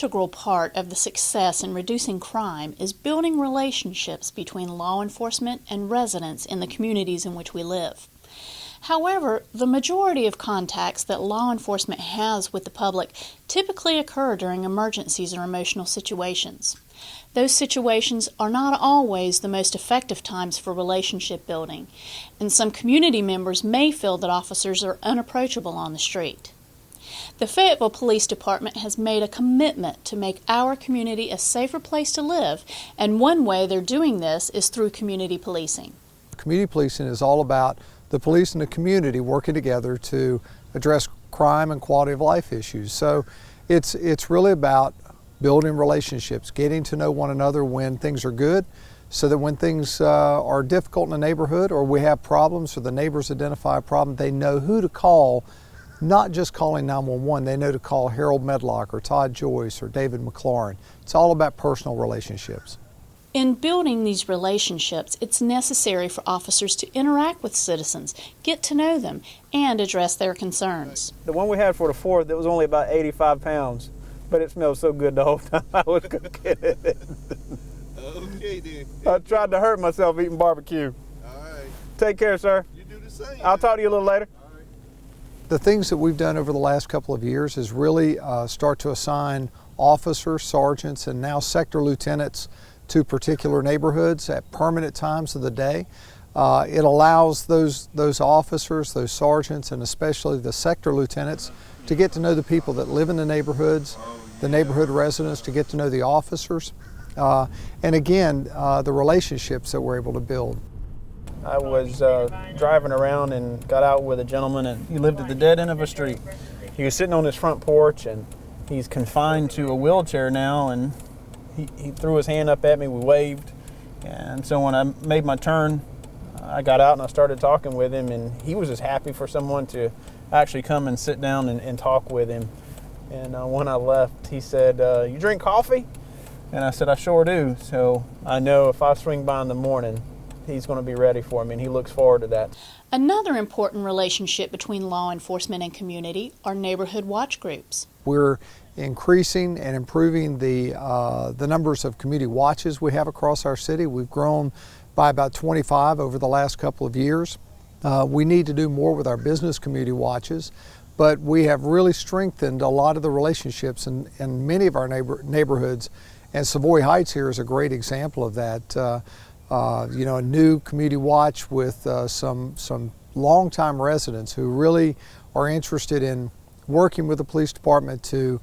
integral part of the success in reducing crime is building relationships between law enforcement and residents in the communities in which we live. However, the majority of contacts that law enforcement has with the public typically occur during emergencies or emotional situations. Those situations are not always the most effective times for relationship building, and some community members may feel that officers are unapproachable on the street. The Fayetteville Police Department has made a commitment to make our community a safer place to live, and one way they're doing this is through community policing. Community policing is all about the police and the community working together to address crime and quality of life issues. So it's really about building relationships, getting to know one another when things are good, so that when things are difficult in the neighborhood or we have problems or the neighbors identify a problem, they know who to call, not just calling 911, they know to call Harold Medlock or Todd Joyce or David McLaurin. It's all about personal relationships. In building these relationships, it's necessary for officers to interact with citizens, get to know them, and address their concerns. The one we had for the 4th, it was only about 85 pounds, but it smelled so good the whole time I was cooking it. Okay, then. I tried to hurt myself eating barbecue. All right. Take care, sir. You do the same. I'll talk to you a little later. All right. The things that we've done over the last couple of years is really start to assign officers, sergeants, and now sector lieutenants to particular neighborhoods at permanent times of the day. It allows those officers, those sergeants, and especially the sector lieutenants to get to know the people that live in the neighborhoods, the neighborhood residents, to get to know the officers, and again, the relationships that we're able to build. I was driving around and got out with a gentleman, and he lived at the dead end of a street. He was sitting on his front porch, and he's confined to a wheelchair now, and he threw his hand up at me, we waved, and so when I made my turn, I got out and I started talking with him, and he was just happy for someone to actually come and sit down and talk with him. And when I left, he said, "You drink coffee?" And I said, "I sure do." So I know if I swing by in the morning, he's going to be ready for me, and he looks forward to that. Another important relationship between law enforcement and community are neighborhood watch groups. We're increasing and improving the numbers of community watches we have across our city. We've grown by about 25 over the last couple of years. We need to do more with our business community watches, but we have really strengthened a lot of the relationships in many of our neighborhoods, and Savoy Heights here is a great example of that. You know, a new community watch with some longtime residents who really are interested in working with the police department to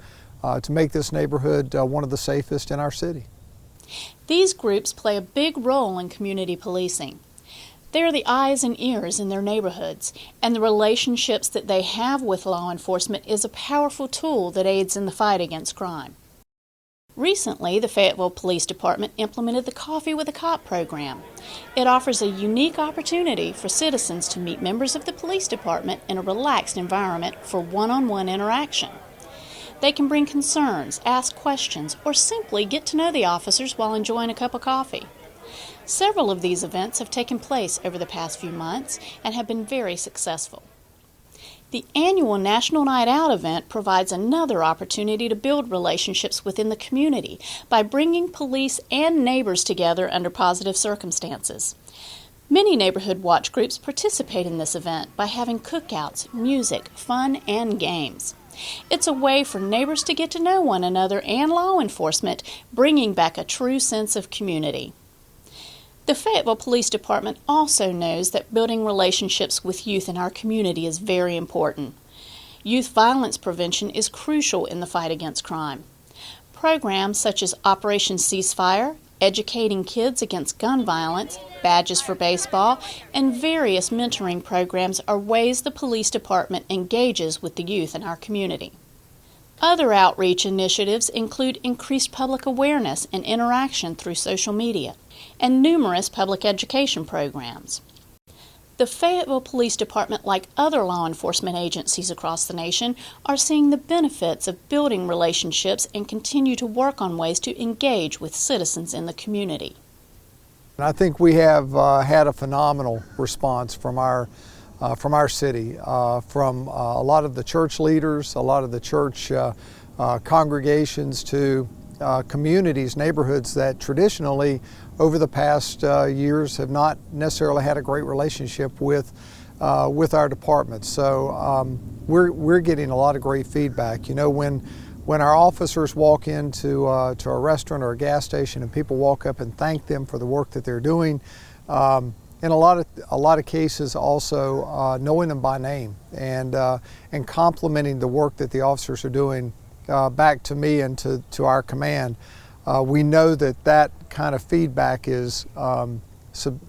make this neighborhood one of the safest in our city. These groups play a big role in community policing. They're the eyes and ears in their neighborhoods, and the relationships that they have with law enforcement is a powerful tool that aids in the fight against crime. Recently, the Fayetteville Police Department implemented the Coffee with a Cop program. It offers a unique opportunity for citizens to meet members of the police department in a relaxed environment for one-on-one interaction. They can bring concerns, ask questions, or simply get to know the officers while enjoying a cup of coffee. Several of these events have taken place over the past few months and have been very successful. The annual National Night Out event provides another opportunity to build relationships within the community by bringing police and neighbors together under positive circumstances. Many neighborhood watch groups participate in this event by having cookouts, music, fun, and games. It's a way for neighbors to get to know one another and law enforcement, bringing back a true sense of community. The Fayetteville Police Department also knows that building relationships with youth in our community is very important. Youth violence prevention is crucial in the fight against crime. Programs such as Operation Ceasefire, educating kids against gun violence, badges for baseball, and various mentoring programs are ways the police department engages with the youth in our community. Other outreach initiatives include increased public awareness and interaction through social media, and numerous public education programs. The Fayetteville Police Department, like other law enforcement agencies across the nation, are seeing the benefits of building relationships and continue to work on ways to engage with citizens in the community. I think we have had a phenomenal response from our city, from a lot of the church leaders, a lot of the church congregations, to communities, neighborhoods that traditionally over the past years have not necessarily had a great relationship with our department. So we're getting a lot of great feedback. You know, when our officers walk into to a restaurant or a gas station and people walk up and thank them for the work that they're doing, in a lot of cases also knowing them by name and complimenting the work that the officers are doing back to me and to our command, we know that kind of feedback is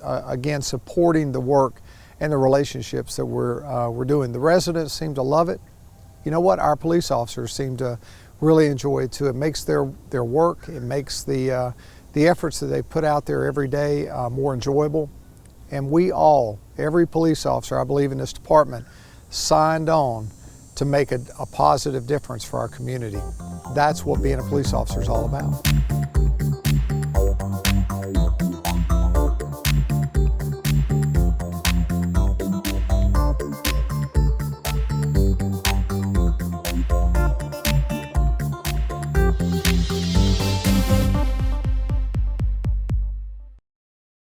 again supporting the work and the relationships that we're doing. The residents seem to love it. You know what? Our police officers seem to really enjoy it too. It makes their work, it makes the efforts that they put out there every day more enjoyable. And we all, every police officer, I believe, in this department, signed on to make a positive difference for our community. That's what being a police officer is all about.